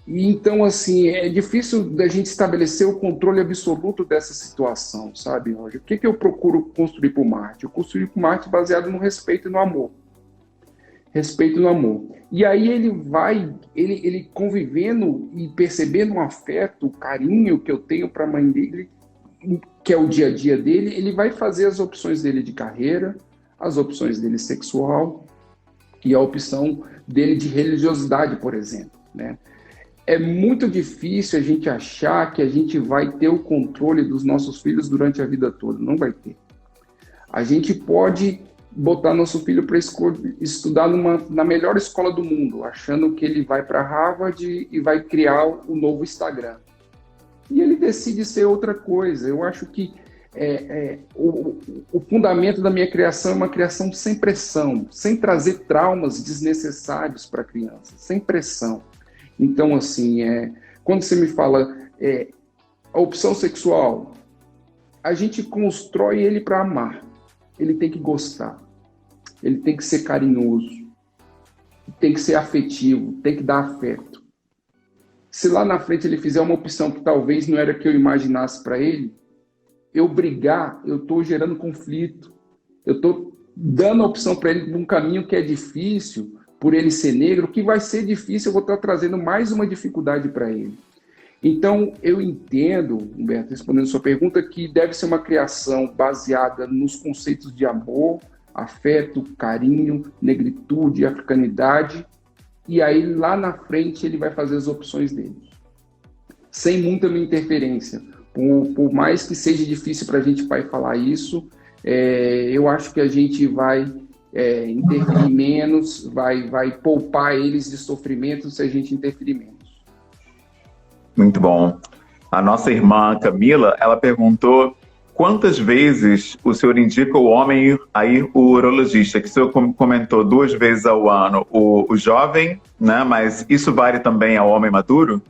E então, assim, é difícil da gente estabelecer o controle absoluto dessa situação, sabe, Roger? O que eu procuro construir para o Marte? Eu construí para o Marte baseado no respeito e no amor. Respeito no amor. E aí ele convivendo e percebendo o afeto, o carinho que eu tenho para a mãe dele, que é o dia a dia dele, ele vai fazer as opções dele de carreira, as opções dele sexual e a opção dele de religiosidade, por exemplo, né? É muito difícil a gente achar que a gente vai ter o controle dos nossos filhos durante a vida toda. Não vai ter. A gente pode botar nosso filho para estudar na melhor escola do mundo, achando que ele vai para Harvard e vai criar o novo Instagram. E ele decide ser outra coisa. Eu acho que o fundamento da minha criação é uma criação sem pressão, sem trazer traumas desnecessários para a criança, sem pressão. Então, assim, Quando você me fala a opção sexual, a gente constrói ele para amar. Ele tem que gostar, ele tem que ser carinhoso, tem que ser afetivo, tem que dar afeto. Se lá na frente ele fizer uma opção que talvez não era que eu imaginasse para ele, eu brigar, eu estou gerando conflito. Eu estou dando a opção para ele de um caminho que é difícil, por ele ser negro, que vai ser difícil, eu vou estar trazendo mais uma dificuldade para ele. Então, eu entendo, Humberto, respondendo a sua pergunta, que deve ser uma criação baseada nos conceitos de amor, afeto, carinho, negritude, africanidade, e aí lá na frente ele vai fazer as opções dele. Sem muita minha interferência. Por mais que seja difícil para a gente, pai, falar isso, eu acho que a gente vai interferir menos, vai poupar eles de sofrimento se a gente interferir menos. Muito bom. A nossa irmã Camila, ela perguntou quantas vezes o senhor indica o homem a ir o urologista, que o senhor comentou 2 vezes ao ano o jovem, né? Mas isso vale também ao homem maduro?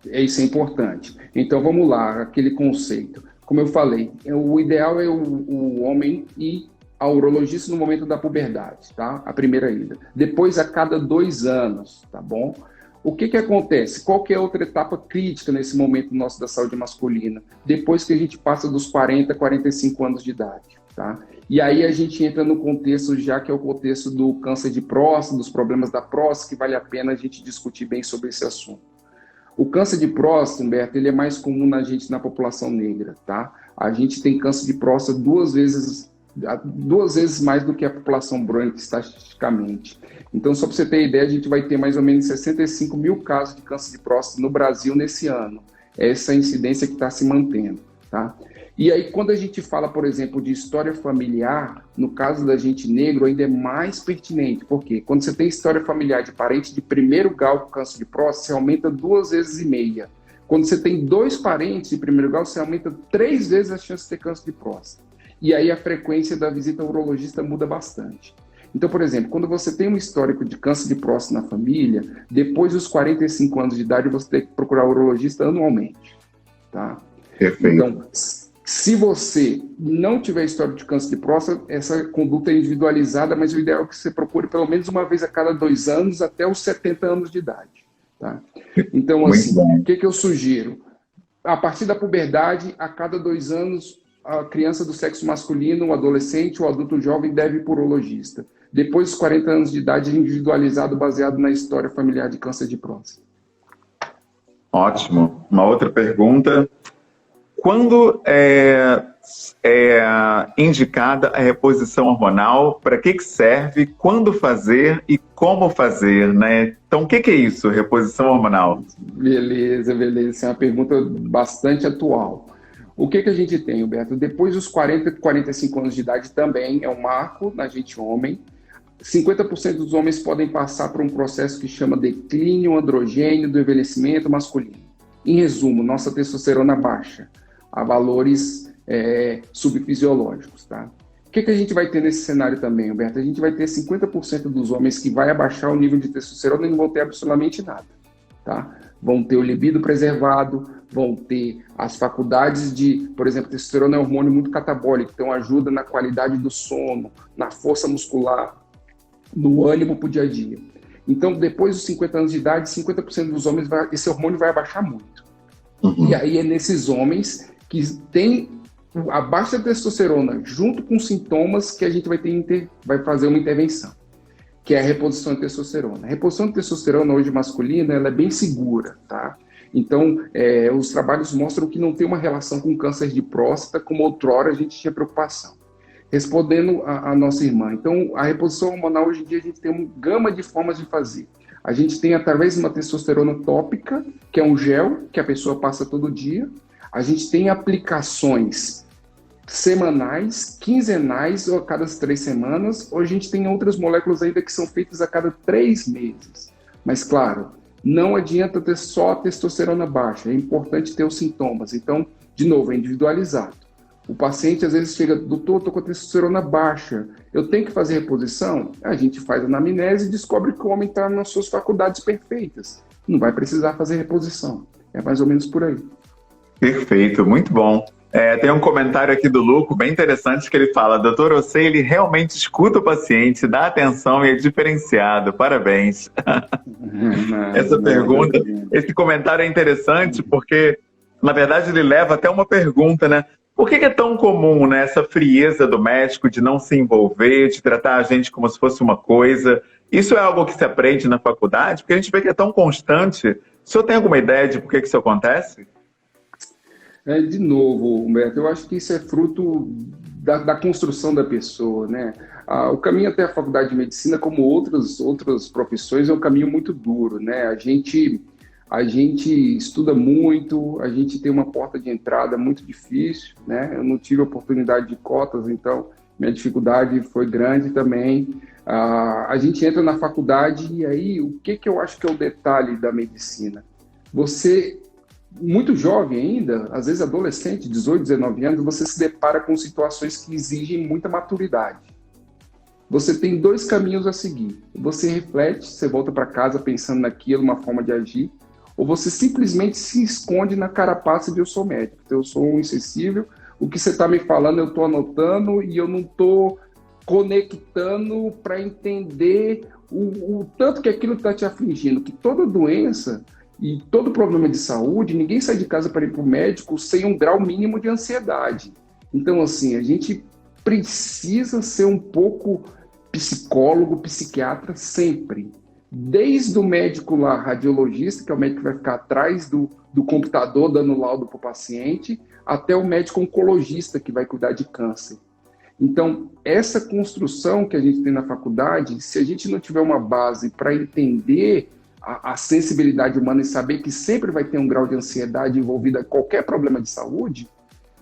Isso é importante. Então vamos lá, aquele conceito. Como eu falei, o ideal é o homem ir ao urologista no momento da puberdade, tá? A primeira ida. Depois, a cada 2 anos, tá bom? O que acontece? Qual que é outra etapa crítica nesse momento nosso da saúde masculina? Depois que a gente passa dos 40, 45 anos de idade, tá? E aí a gente entra no contexto, já que é o contexto do câncer de próstata, dos problemas da próstata, que vale a pena a gente discutir bem sobre esse assunto. O câncer de próstata, Humberto, ele é mais comum na população negra, tá? A gente tem câncer de próstata 2 vezes mais do que a população branca, estatisticamente. Então, só para você ter ideia, a gente vai ter mais ou menos 65 mil casos de câncer de próstata no Brasil nesse ano. Essa incidência que está se mantendo, tá? E aí, quando a gente fala, por exemplo, de história familiar, no caso da gente negro, ainda é mais pertinente. Por quê? Quando você tem história familiar de parente de primeiro grau com câncer de próstata, você aumenta 2,5 vezes. Quando você tem 2 parentes de primeiro grau, você aumenta 3 vezes a chance de ter câncer de próstata. E aí a frequência da visita ao urologista muda bastante. Então, por exemplo, quando você tem um histórico de câncer de próstata na família, depois dos 45 anos de idade, você tem que procurar o urologista anualmente, tá? Perfeito. Então, se você não tiver histórico de câncer de próstata, essa conduta é individualizada, mas o ideal é que você procure pelo menos uma vez a cada 2 anos até os 70 anos de idade, tá? Então, assim, o que eu sugiro? A partir da puberdade, a cada 2 anos, a criança do sexo masculino, o adolescente, o adulto jovem deve ir para o urologista. Depois dos 40 anos de idade, individualizado, baseado na história familiar de câncer de próstata. Ótimo. Uma outra pergunta. Quando é indicada a reposição hormonal? Para que serve? Quando fazer e como fazer, né? Então, o que é isso, reposição hormonal? Beleza. Essa é uma pergunta bastante atual. O que a gente tem, Humberto? Depois dos 40, 45 anos de idade também é um marco na gente homem. 50% dos homens podem passar por um processo que chama declínio androgênio do envelhecimento masculino. Em resumo, nossa testosterona baixa a valores subfisiológicos, tá? O que a gente vai ter nesse cenário também, Humberto? A gente vai ter 50% dos homens que vai abaixar o nível de testosterona e não vão ter absolutamente nada, tá? Vão ter o libido preservado, vão ter as faculdades de, por exemplo, testosterona é um hormônio muito catabólico, então ajuda na qualidade do sono, na força muscular, no ânimo para o dia a dia. Então, depois dos 50 anos de idade, 50% dos homens, esse hormônio vai abaixar muito. Uhum. E aí é nesses homens que têm a baixa testosterona, junto com sintomas, que a gente vai fazer uma intervenção, que é a reposição de testosterona. A reposição de testosterona hoje masculina, ela é bem segura, tá? Então, os trabalhos mostram que não tem uma relação com câncer de próstata, como outrora a gente tinha preocupação. Respondendo a nossa irmã, então, a reposição hormonal, hoje em dia, a gente tem uma gama de formas de fazer. A gente tem, através de uma testosterona tópica, que é um gel que a pessoa passa todo dia. A gente tem aplicações semanais, quinzenais ou a cada 3 semanas. Ou a gente tem outras moléculas ainda que são feitas a cada 3 meses. Mas, claro, não adianta ter só a testosterona baixa. É importante ter os sintomas. Então, de novo, é individualizado. O paciente às vezes chega, doutor, estou com a testosterona baixa, eu tenho que fazer reposição? A gente faz a anamnese e descobre que o homem está nas suas faculdades perfeitas. Não vai precisar fazer reposição. É mais ou menos por aí. Perfeito, muito bom. Tem um comentário aqui do Luco, bem interessante, que ele fala: Doutor Ossei, ele realmente escuta o paciente, dá atenção e é diferenciado. Parabéns. Essa pergunta, esse comentário é interessante porque, na verdade, ele leva até uma pergunta, né? Por que é tão comum, né, essa frieza do médico de não se envolver, de tratar a gente como se fosse uma coisa? Isso é algo que se aprende na faculdade? Porque a gente vê que é tão constante. O senhor tem alguma ideia de por que isso acontece? De novo, Humberto, eu acho que isso é fruto da construção da pessoa, né? O caminho até a faculdade de medicina, como outras profissões, é um caminho muito duro, né? A gente estuda muito, a gente tem uma porta de entrada muito difícil, né? Eu não tive oportunidade de cotas, então minha dificuldade foi grande também. A gente entra na faculdade e aí, o que eu acho que é o detalhe da medicina? Você, muito jovem ainda, às vezes adolescente, 18, 19 anos, você se depara com situações que exigem muita maturidade. Você tem dois caminhos a seguir. Você reflete, você volta para casa pensando naquilo, uma forma de agir, ou você simplesmente se esconde na carapaça de eu sou médico, eu sou um insensível, o que você está me falando eu estou anotando e eu não estou conectando para entender o tanto que aquilo está te afligindo, que toda doença e todo problema de saúde, ninguém sai de casa para ir para o médico sem um grau mínimo de ansiedade. Então, assim, a gente precisa ser um pouco psicólogo, psiquiatra sempre. Desde o médico lá, radiologista, que é o médico que vai ficar atrás do computador dando laudo para o paciente, até o médico oncologista que vai cuidar de câncer. Então, essa construção que a gente tem na faculdade, se a gente não tiver uma base para entender a sensibilidade humana e saber que sempre vai ter um grau de ansiedade envolvido em qualquer problema de saúde,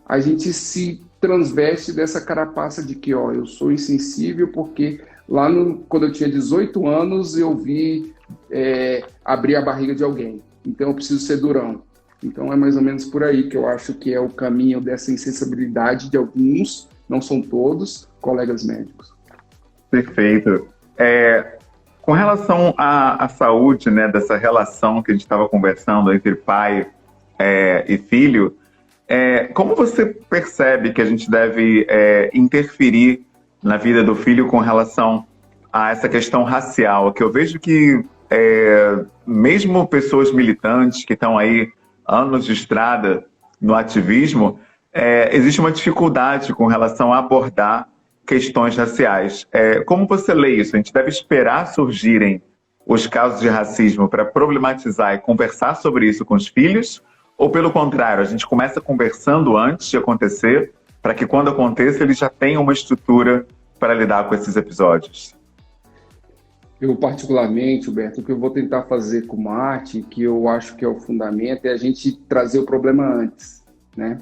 a gente se transveste dessa carapaça de que, eu sou insensível porque lá quando eu tinha 18 anos eu vi abrir a barriga de alguém, então eu preciso ser durão. Então é mais ou menos por aí que eu acho que é o caminho dessa insensibilidade de alguns, não são todos, colegas médicos. Perfeito. Com relação à saúde, né, dessa relação que a gente estava conversando entre pai e filho, como você percebe que a gente deve interferir na vida do filho com relação a essa questão racial? Que eu vejo que mesmo pessoas militantes que estão aí anos de estrada no ativismo, existe uma dificuldade com relação a abordar questões raciais. Como você lê isso? A gente deve esperar surgirem os casos de racismo para problematizar e conversar sobre isso com os filhos? Ou, pelo contrário, a gente começa conversando antes de acontecer, para que quando aconteça eles já tenham uma estrutura para lidar com esses episódios? Eu, particularmente, Humberto, o que eu vou tentar fazer com uma arte, que eu acho que é o fundamento, é a gente trazer o problema antes, né?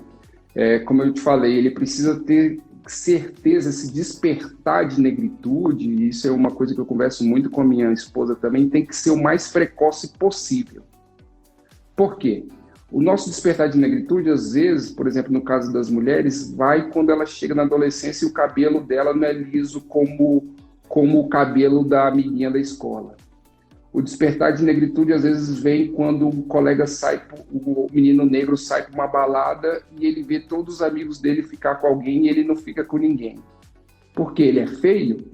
Como eu te falei, ele precisa ter certeza, se despertar de negritude, e isso é uma coisa que eu converso muito com a minha esposa também, tem que ser o mais precoce possível. Por quê? O nosso despertar de negritude, às vezes, por exemplo, no caso das mulheres, vai quando ela chega na adolescência e o cabelo dela não é liso como o cabelo da amiguinha da escola. O despertar de negritude, às vezes, vem quando o menino negro sai para uma balada e ele vê todos os amigos dele ficar com alguém e ele não fica com ninguém. Por quê? Ele é feio?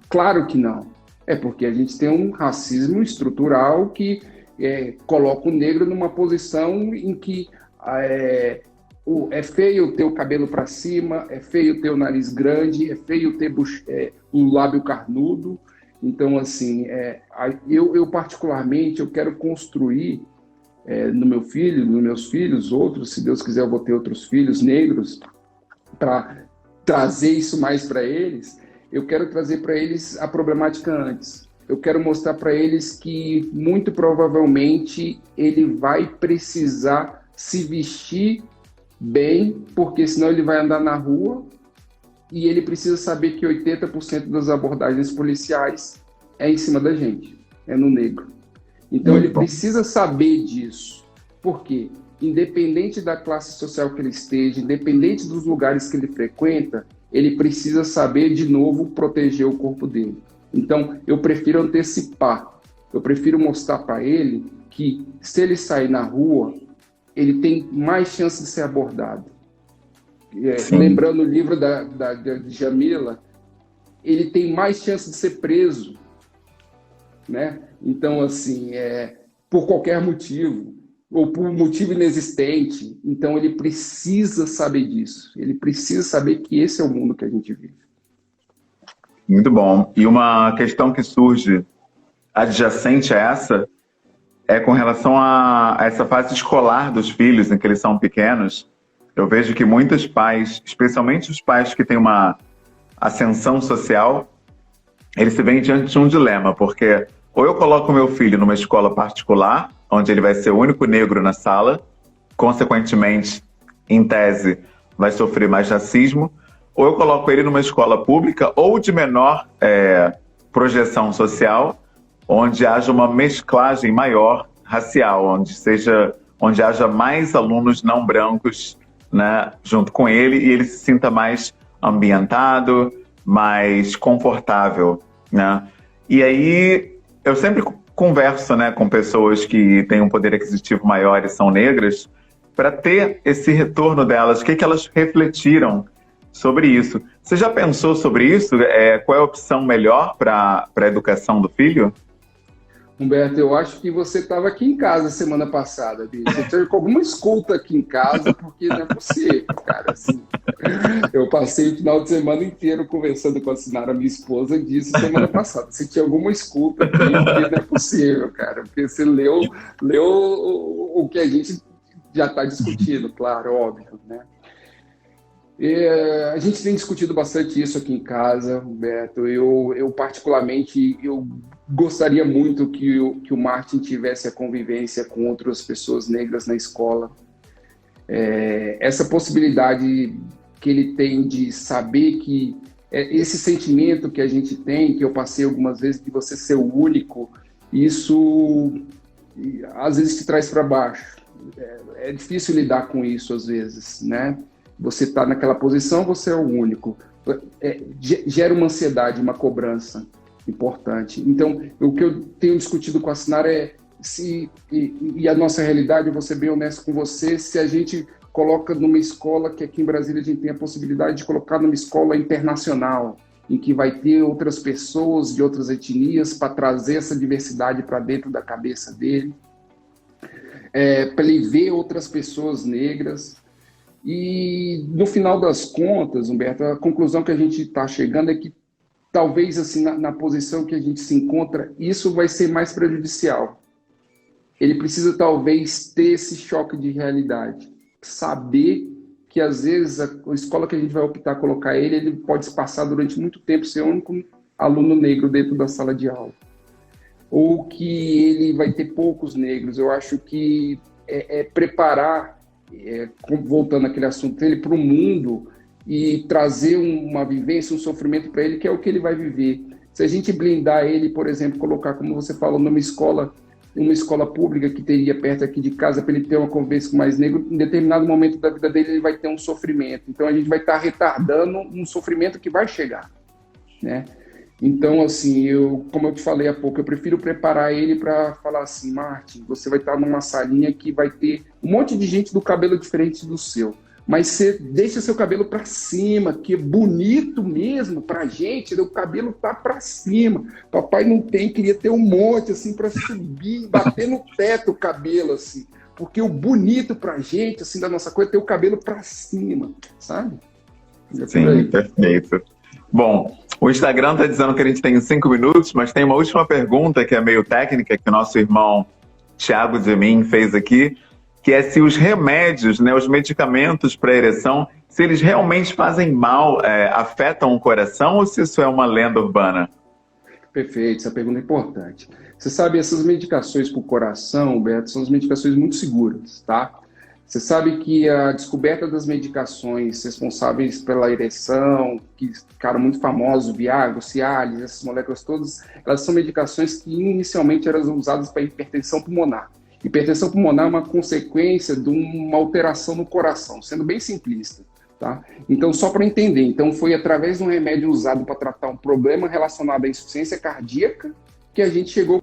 Claro que não. É porque a gente tem um racismo estrutural que coloca o negro numa posição em que é feio ter o cabelo para cima, é feio ter o nariz grande, é feio ter um lábio carnudo. Então, assim, eu particularmente, eu quero construir no meu filho, nos meus filhos, outros, se Deus quiser eu vou ter outros filhos negros, para trazer isso mais para eles. Eu quero trazer para eles a problemática antes. Eu quero mostrar para eles que, muito provavelmente, ele vai precisar se vestir bem, porque senão ele vai andar na rua e ele precisa saber que 80% das abordagens policiais é em cima da gente, é no negro. Então ele precisa saber disso. Por quê? Independente da classe social que ele esteja, independente dos lugares que ele frequenta, ele precisa saber, de novo, proteger o corpo dele. Então, eu prefiro antecipar, eu prefiro mostrar para ele que, se ele sair na rua, ele tem mais chance de ser abordado. Lembrando o livro de Jamila, ele tem mais chance de ser preso, né? Então, assim, por qualquer motivo, ou por um motivo inexistente. Então, ele precisa saber disso. Ele precisa saber que esse é o mundo que a gente vive. Muito bom. E uma questão que surge adjacente a essa é com relação a essa fase escolar dos filhos, em que eles são pequenos. Eu vejo que muitos pais, especialmente os pais que têm uma ascensão social, eles se veem diante de um dilema, porque ou eu coloco meu filho numa escola particular, onde ele vai ser o único negro na sala, consequentemente, em tese, vai sofrer mais racismo, ou eu coloco ele numa escola pública ou de menor projeção social, onde haja uma mesclagem maior racial, onde haja mais alunos não brancos, né, junto com ele, e ele se sinta mais ambientado, mais confortável, né? E aí eu sempre converso, né, com pessoas que têm um poder aquisitivo maior e são negras, para ter esse retorno delas, o que elas refletiram sobre isso. Você já pensou sobre isso? Qual é a opção melhor para a educação do filho? Humberto, eu acho que você estava aqui em casa semana passada, bicho. Você teve alguma escuta aqui em casa, porque não é possível, cara. Assim, eu passei o final de semana inteiro conversando com a Sinara, minha esposa, e disse semana passada. Você tinha alguma escuta aqui, porque não é possível, cara. Porque você leu o que a gente já está discutindo, claro, óbvio, né? A gente tem discutido bastante isso aqui em casa, Humberto. Eu particularmente, eu gostaria muito que o Martin tivesse a convivência com outras pessoas negras na escola. Essa possibilidade que ele tem de saber que esse sentimento que a gente tem, que eu passei algumas vezes, de você ser o único, isso às vezes te traz para baixo. É difícil lidar com isso às vezes, né? Você está naquela posição, você é o único. Gera uma ansiedade, uma cobrança importante. Então, o que eu tenho discutido com a Sinara e a nossa realidade, eu vou ser bem honesto com você, se a gente coloca numa escola, que aqui em Brasília a gente tem a possibilidade de colocar numa escola internacional, em que vai ter outras pessoas de outras etnias para trazer essa diversidade para dentro da cabeça dele, para ele ver outras pessoas negras. E, no final das contas, Humberto, a conclusão que a gente está chegando é que talvez, assim, na posição que a gente se encontra, isso vai ser mais prejudicial. Ele precisa, talvez, ter esse choque de realidade. Saber que, às vezes, a escola que a gente vai optar colocar ele pode se passar durante muito tempo ser o único aluno negro dentro da sala de aula. Ou que ele vai ter poucos negros. Eu acho que preparar, voltando àquele assunto dele, para o mundo e trazer uma vivência, um sofrimento para ele, que é o que ele vai viver. Se a gente blindar ele, por exemplo, colocar, como você falou, numa escola pública que teria perto aqui de casa, para ele ter uma convivência com mais negro, em determinado momento da vida dele ele vai ter um sofrimento. Então a gente vai estar retardando um sofrimento que vai chegar, né? Então, assim, como eu te falei há pouco, eu prefiro preparar ele para falar assim: Martin, você vai estar numa salinha que vai ter um monte de gente do cabelo diferente do seu, mas você deixa seu cabelo para cima, que é bonito mesmo pra gente, o cabelo tá para cima. Papai não tem, queria ter um monte assim para subir, bater no teto o cabelo assim, porque o bonito pra gente assim da nossa coisa é ter o cabelo para cima, sabe? Sim, perfeito. Bom, o Instagram está dizendo que a gente tem 5 minutos, mas tem uma última pergunta que é meio técnica, que o nosso irmão Thiago Zemin fez aqui, que é se os remédios, né, os medicamentos para ereção, se eles realmente fazem mal, afetam o coração, ou se isso é uma lenda urbana? Perfeito, essa pergunta é importante. Você sabe, essas medicações para o coração, Beto, são as medicações muito seguras, tá? Você sabe que a descoberta das medicações responsáveis pela ereção, que ficaram muito famosos, Viagra, Cialis, essas moléculas todas, elas são medicações que inicialmente eram usadas para hipertensão pulmonar. Hipertensão pulmonar é uma consequência de uma alteração no coração, sendo bem simplista, tá? Então, só para entender, então foi através de um remédio usado para tratar um problema relacionado à insuficiência cardíaca que a gente chegou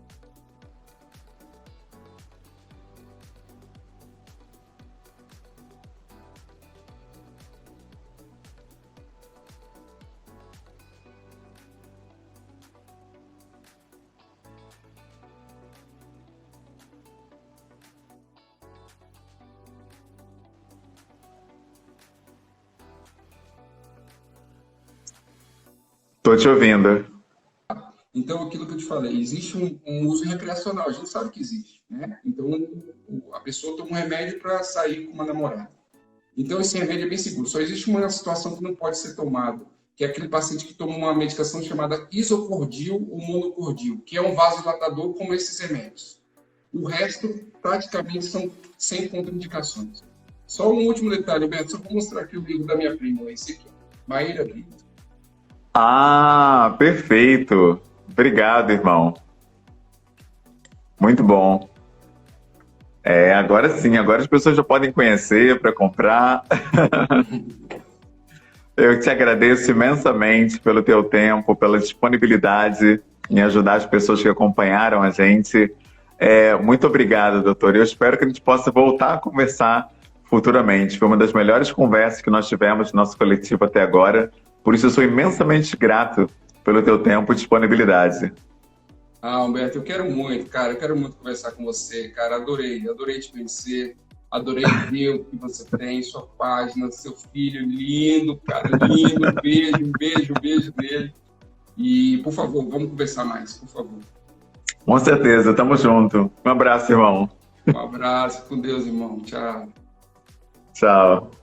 Tô te ouvindo. Então, aquilo que eu te falei, existe um uso recreacional, a gente sabe que existe, né? Então, a pessoa toma um remédio para sair com uma namorada. Então, esse remédio é bem seguro. Só existe uma situação que não pode ser tomado, que é aquele paciente que toma uma medicação chamada isocordil ou monocordil, que é um vasodilatador como esses remédios. O resto, praticamente, são sem contraindicações. Só um último detalhe, Beto, só vou mostrar aqui o livro da minha prima, esse aqui, Maíra Brito. Ah, perfeito. Obrigado, irmão. Muito bom. Agora sim, agora as pessoas já podem conhecer para comprar. Eu te agradeço imensamente pelo teu tempo, pela disponibilidade em ajudar as pessoas que acompanharam a gente. Muito obrigado, doutor. Eu espero que a gente possa voltar a conversar futuramente. Foi uma das melhores conversas que nós tivemos no nosso coletivo até agora. Por isso, eu sou imensamente grato pelo teu tempo e disponibilidade. Humberto, eu quero muito, cara. Eu quero muito conversar com você, cara. Adorei te conhecer. Adorei ver o que você tem, sua página, seu filho lindo, cara, lindo. Beijo nele. E, por favor, vamos conversar mais, por favor. Com certeza, tamo junto. Um abraço, irmão. Um abraço, com Deus, irmão. Tchau. Tchau.